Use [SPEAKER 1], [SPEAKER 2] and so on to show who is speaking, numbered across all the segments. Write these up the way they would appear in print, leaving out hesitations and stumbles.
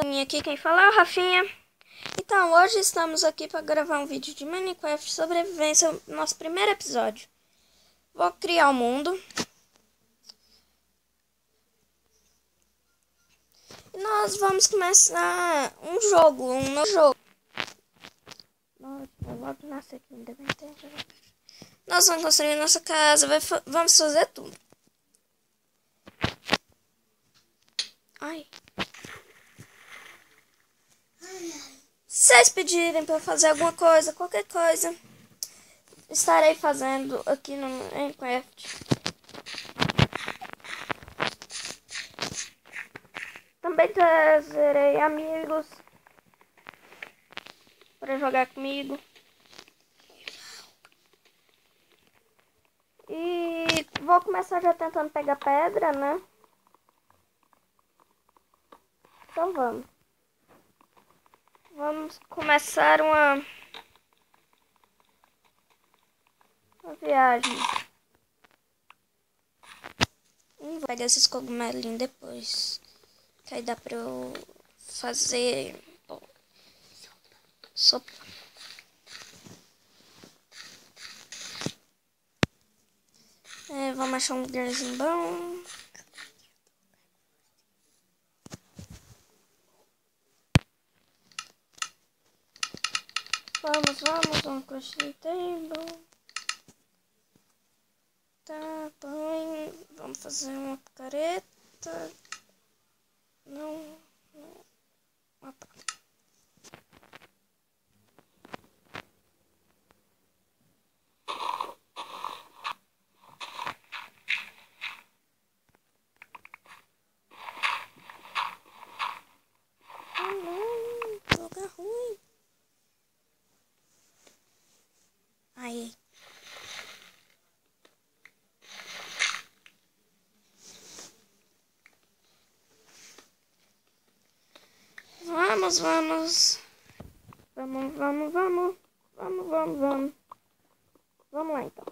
[SPEAKER 1] galerinha, aqui quem fala é o Rafinha. Então, hoje estamos aqui para gravar um vídeo de Minecraft sobrevivência, nosso primeiro episódio. Vou criar o mundo. E nós vamos começar um novo jogo. Nossa, logo nasce aqui, ainda bem que nós vamos construir nossa casa, vamos fazer tudo. Ai. Se vocês pedirem para fazer alguma coisa, qualquer coisa, estarei fazendo aqui no Minecraft. Também trazerei amigos para jogar comigo. E vou começar já tentando pegar pedra, né? Então vamos. Vamos começar uma viagem. Vou pegar esses cogumelinhos depois. Que aí dá pra eu fazer sopa. Vamos achar um lugarzinho bom. Vamos crochet table. Tá bom. Vamos fazer uma picareta. Não. Ah, tá. Ah, não. Que lugar ruim. Aí. Vamos. Vamos lá então.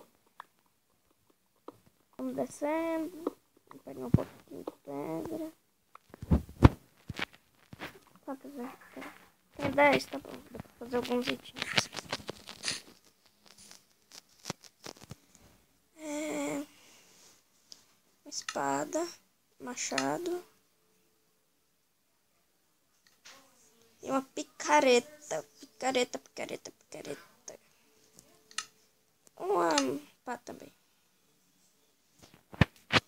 [SPEAKER 1] Vamos descendo. Vou pegar um pouquinho de pedra. Quantas é? Tem 10, tá bom. Dá pra fazer alguns itens. Espada, machado. E uma picareta. Picareta. Uma pá também.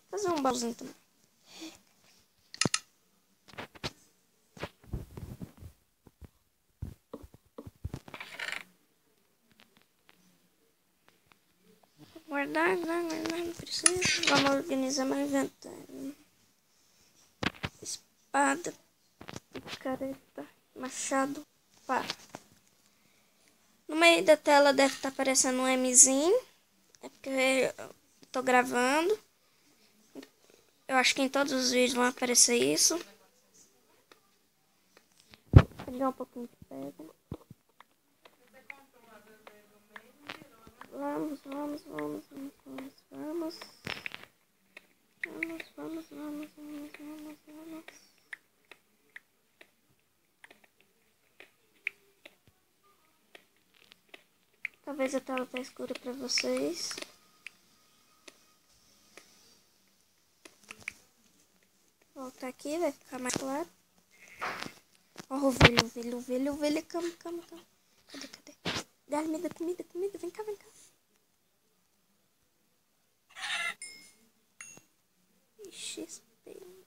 [SPEAKER 1] Fazer um baúzinho também. Guardar, não precisa. Vamos organizar meu inventário. Espada, picareta, machado, pá. No meio da tela deve estar aparecendo um Mzinho. É porque eu tô gravando. Eu acho que em todos os vídeos vão aparecer isso. Vou pegar um pouquinho de pedra. Vamos. Talvez a tela tá escura pra vocês. Vou voltar aqui, vai ficar mais claro. Ó, o ovelha, calma. Cadê? Galho, comida, vem cá. Ixi, espelho.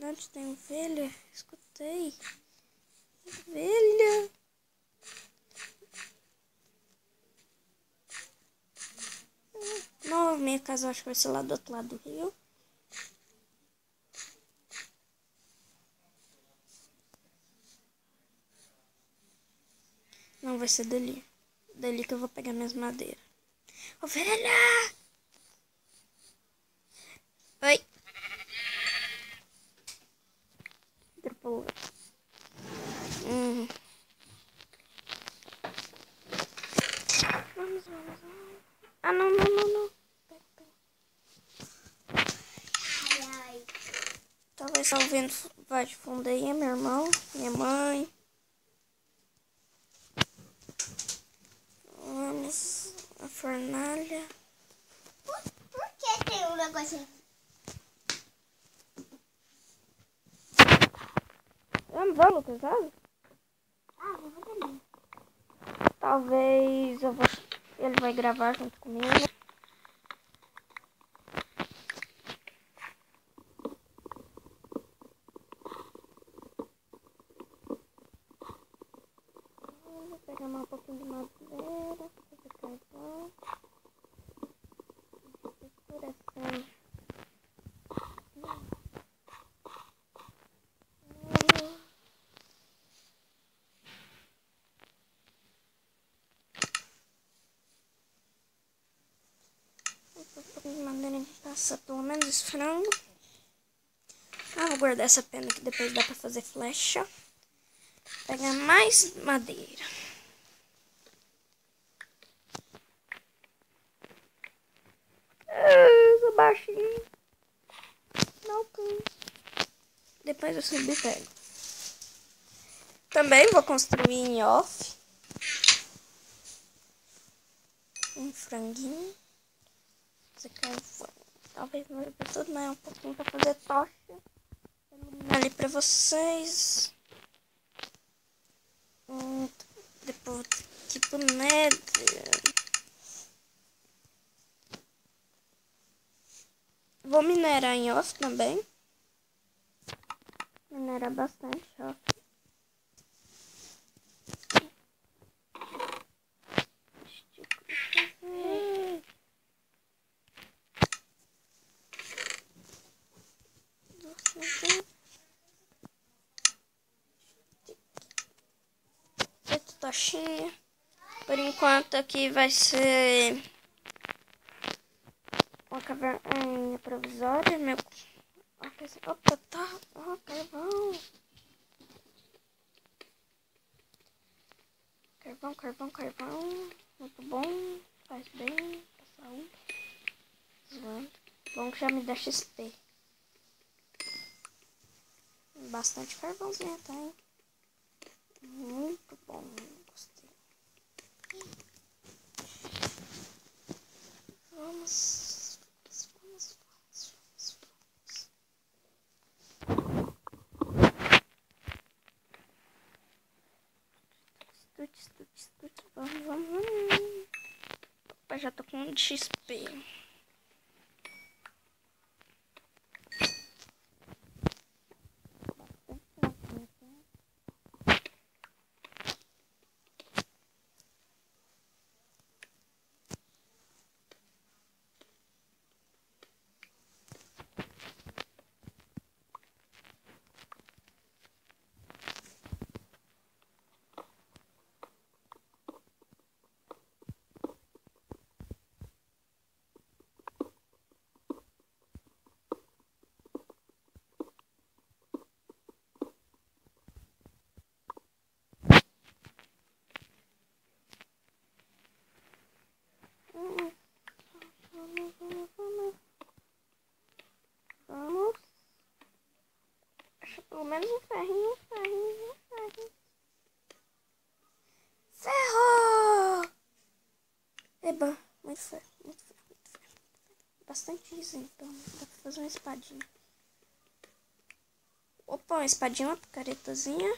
[SPEAKER 1] Onde tem ovelha? Escutei. Ovelha. Não, minha casa acho que vai ser lá do outro lado do rio. Não, vai ser dali. Dali que eu vou pegar minhas madeiras. Ovelha! Oi. Vamos. Ah, não. Talvez o vento pai de fundo aí é meu irmão, minha mãe. Vamos a fornalha.
[SPEAKER 2] Por que tem um negócio?
[SPEAKER 1] Vamos, Lucas, sabe?
[SPEAKER 2] Vou também.
[SPEAKER 1] Talvez ele vai gravar junto comigo. Vou pegar mais um pouquinho de madeira, fazer carvão. Escurecendo. Um pouquinho de madeira em passa pelo menos esse frango. Vou guardar essa pena que depois dá pra fazer flecha. Pegar mais madeira. Sou baixinho. Não canso. Depois eu subo e pego. Também vou construir em off um franguinho. Fazer carvão. Talvez não vai tudo, mas um pouquinho pra fazer tocha. Vou iluminar ali pra vocês. Depois tipo nether. Vou minerar em off também. Minerar bastante off. Tochinha. Por enquanto aqui vai ser uma caverna provisória. Meu... Opa, tá. Carvão. Carvão. Muito bom. Faz bem pra saúde. Zoando. Bom que já me dá XP. Bastante carvãozinho, tá, hein? Muito bom. Gostei. Vamos. Vamos. Opa, já tô com um de XP. Vamos. Acho pelo menos um ferrinho. Ferro! Eba, muito ferro. Bastante isso, então. Dá pra fazer uma espadinha. Opa, uma espadinha, uma picaretazinha.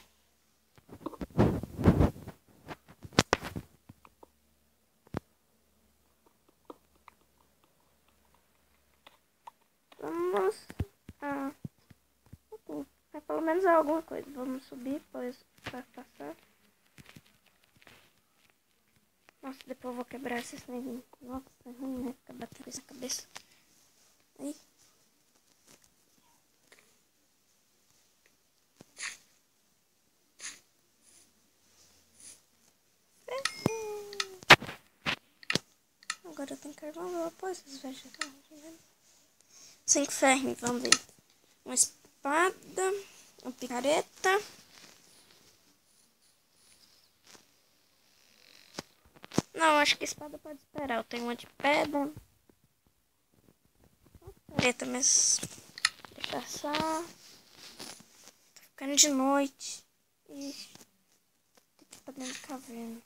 [SPEAKER 1] Vamos. Ok. Pelo menos alguma coisa. Vamos subir, pois vai passar. Nossa, depois eu vou quebrar esses neguinhos. Nossa, é ruim, né? Ficar batendo isso na cabeça. Aí. Agora eu tenho carvão, eu vou pôr esses vegetais. 5 ferrinhos, vamos ver. Uma espada, uma picareta. Não, acho que a espada pode esperar. Eu tenho uma de pedra. Uma picareta, mas deixa só. ficando de noite. Ixi, tem que ir pra dentro da caverna.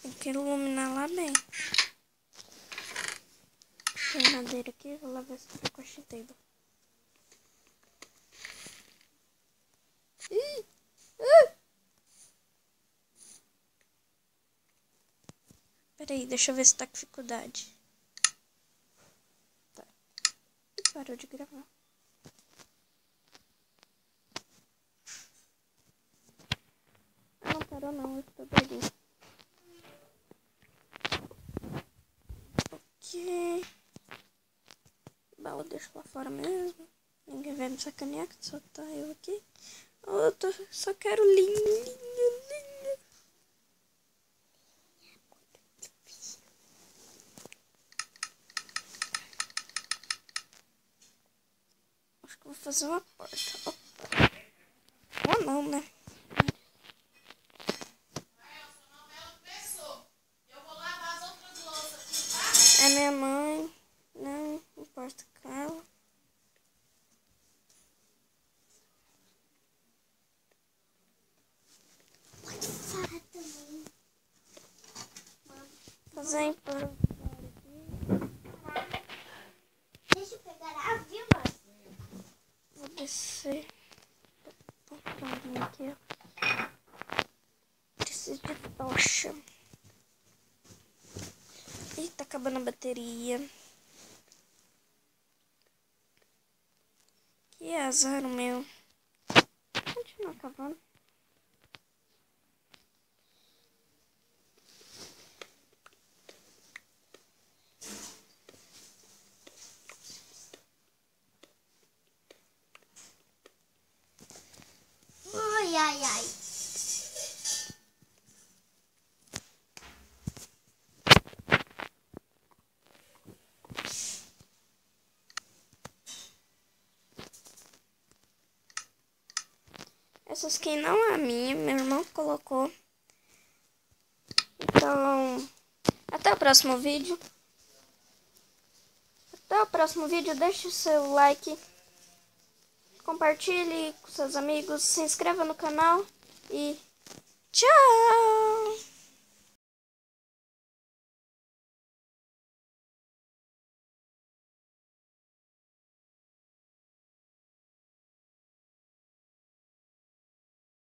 [SPEAKER 1] Tem que iluminar lá bem. Tem madeira aqui, vou lá ver se tem crafting table. Peraí, deixa eu ver se tá com dificuldade. Tá. Parou de gravar. Não parou não, eu tô doidinho. Ok. Baú deixa lá fora mesmo. Ninguém vai me sacanear, que só tá eu aqui. Só quero linho. Acho que vou fazer uma porta. Opa. Ou não, né? É minha mãe. Não importa com ela. Fazer em porta.
[SPEAKER 2] Deixa eu pegar a Vilma.
[SPEAKER 1] Vou descer. Aqui, ó. Preciso de tocha. Ih, tá acabando a bateria. Que azar o meu. Continua acabando.
[SPEAKER 2] Ai, ai, ai.
[SPEAKER 1] Essa skin não é minha, meu irmão colocou. Então, até o próximo vídeo. Até o próximo vídeo, deixe o seu like, compartilhe com seus amigos, se inscreva no canal e tchau!